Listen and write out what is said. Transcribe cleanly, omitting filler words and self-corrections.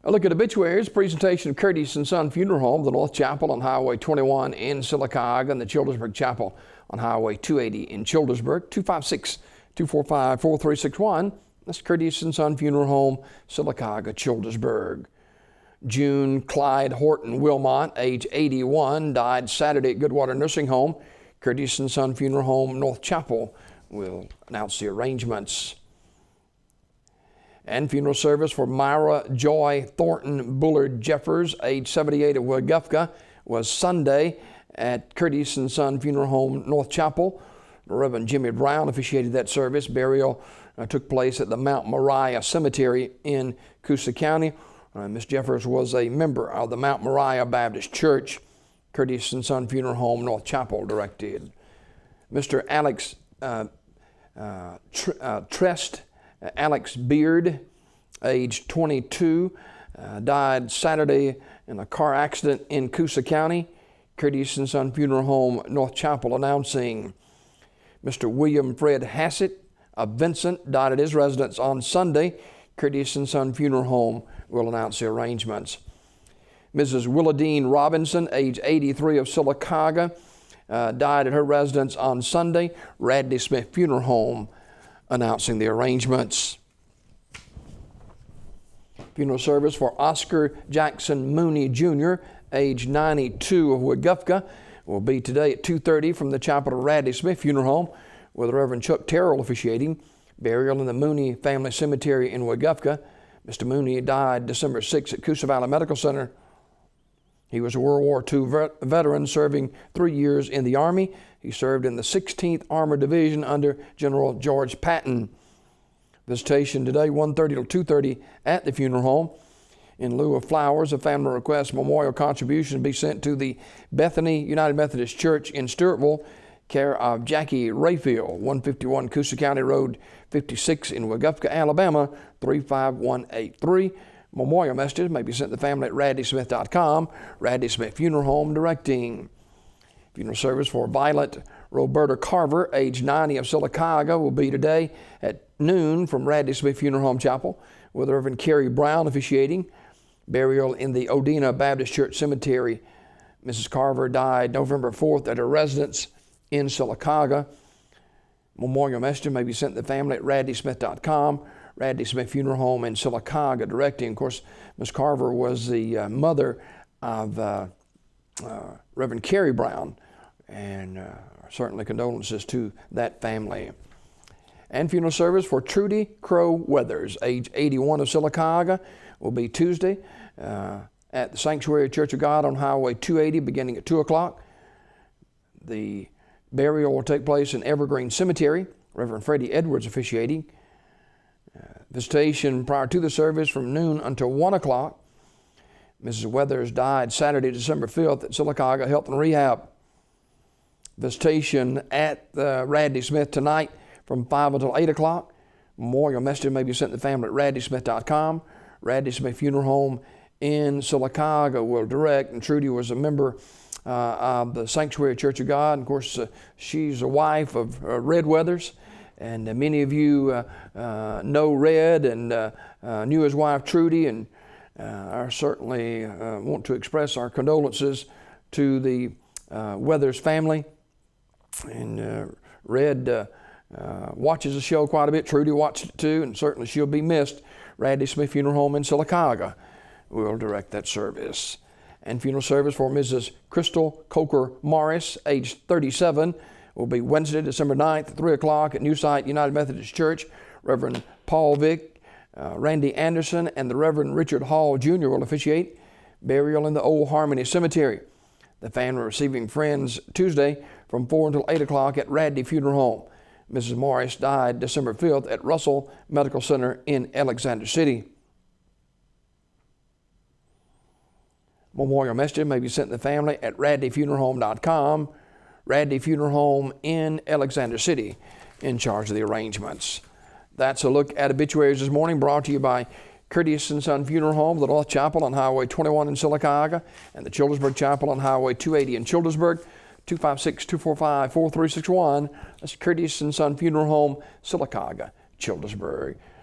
A look at obituaries, presentation of Curtis and Son Funeral Home, the North Chapel on Highway 21 in Sylacauga, and the Childersburg Chapel on Highway 280 in Childersburg. 256-245-4361. That's Curtis and Son Funeral Home, Sylacauga, Childersburg. June Clyde Horton Wilmot, age 81, died Saturday at Goodwater Nursing Home. Curtis and Son Funeral Home, North Chapel will announce the arrangements. And funeral service for Myra Joy Thornton Bullard Jeffers, age 78 of Wagufka, was Sunday at Curtis and Son Funeral Home, North Chapel. Reverend Jimmy Brown officiated that service. Burial took place at the Mount Moriah Cemetery in Coosa County. Miss Jeffers was a member of the Mount Moriah Baptist Church. Curtis and Son Funeral Home, North Chapel directed. Mr. Alex Trest Alex Beard, age 22, died Saturday in a car accident in Coosa County. Curtis and Son Funeral Home, North Chapel announcing. Mr. William Fred Hassett of Vincent died at his residence on Sunday. Curtis and Son Funeral Home will announce the arrangements. Mrs. Willadine Robinson, age 83 of Sylacauga, died at her residence on Sunday. Radley Smith Funeral Home announcing the arrangements. Funeral service for Oscar Jackson Mooney Jr., age 92 of Wagufka, will be today at 2:30 from the chapel of Radley Smith Funeral Home, with Reverend Chuck Terrell officiating. Burial in the Mooney Family Cemetery in Wagufka. Mr. Mooney died December 6 at Coosa Valley Medical Center. He was a World War II veteran serving 3 years in the Army. He served in the 16th Armored Division under General George Patton. Visitation today, 1:30 till 2:30 at the funeral home. In lieu of flowers, a family request memorial contribution be sent to the Bethany United Methodist Church in Stewartville, care of Jackie Rayfield, 151 Coosa County Road 56 in Wagufka, Alabama, 35183. Memorial messages may be sent to the family at radleysmith.com. Radley Smith Funeral Home directing. Funeral service for Violet Roberta Carver, age 90 of Sylacauga, will be today at noon from Radley Smith Funeral Home Chapel, with Reverend Carrie Brown officiating. Burial in the Odina Baptist Church Cemetery. Mrs. Carver died November 4th at her residence in Sylacauga. Memorial message may be sent to the family at radleysmith.com. Radley Smith Funeral Home in Sylacauga directing. Of course, Ms. Carver was the mother of Reverend Carrie Brown, and certainly condolences to that family. And funeral service for Trudy Crow Weathers, age 81 of Sylacauga, will be Tuesday at the Sanctuary Church of God on Highway 280 beginning at 2 o'clock. The burial will take place in Evergreen Cemetery. Reverend Freddie Edwards officiating. Visitation prior to the service from noon until 1 o'clock. Mrs. Weathers died Saturday, December 5th at Sylacauga Health and Rehab. Visitation at Radley Smith tonight from 5 until 8 o'clock. Memorial message may be sent to the family at radleysmith.com. Radley Smith Funeral Home in Sylacauga will direct, and Trudy was a member of the Sanctuary Church of God. And of course, she's a wife of Red Weathers, and many of you know Red and knew his wife Trudy, and I certainly want to express our condolences to the Weathers family. And Red watches the show quite a bit. Trudy watched it too, and certainly she'll be missed. Radley Smith Funeral Home in Sylacauga will direct that service. And funeral service for Mrs. Crystal Coker Morris, age 37, will be Wednesday, December 9th at 3 o'clock at New Site United Methodist Church. Reverend Paul Vick, Randy Anderson, and the Reverend Richard Hall Jr. will officiate. Burial in the Old Harmony Cemetery. The family receiving friends Tuesday from 4 until 8 o'clock at Radley Funeral Home. Mrs. Morris died December 5th at Russell Medical Center in Alexander City. Memorial message may be sent to the family at radleyfuneralhome.com. Radley Funeral Home in Alexander City in charge of the arrangements. That's a look at obituaries this morning, brought to you by Curtis and Son Funeral Home, the North Chapel on Highway 21 in Sylacauga, and the Childersburg Chapel on Highway 280 in Childersburg. 256-245-4361. That's Curtis and Son Funeral Home, Sylacauga, Childersburg.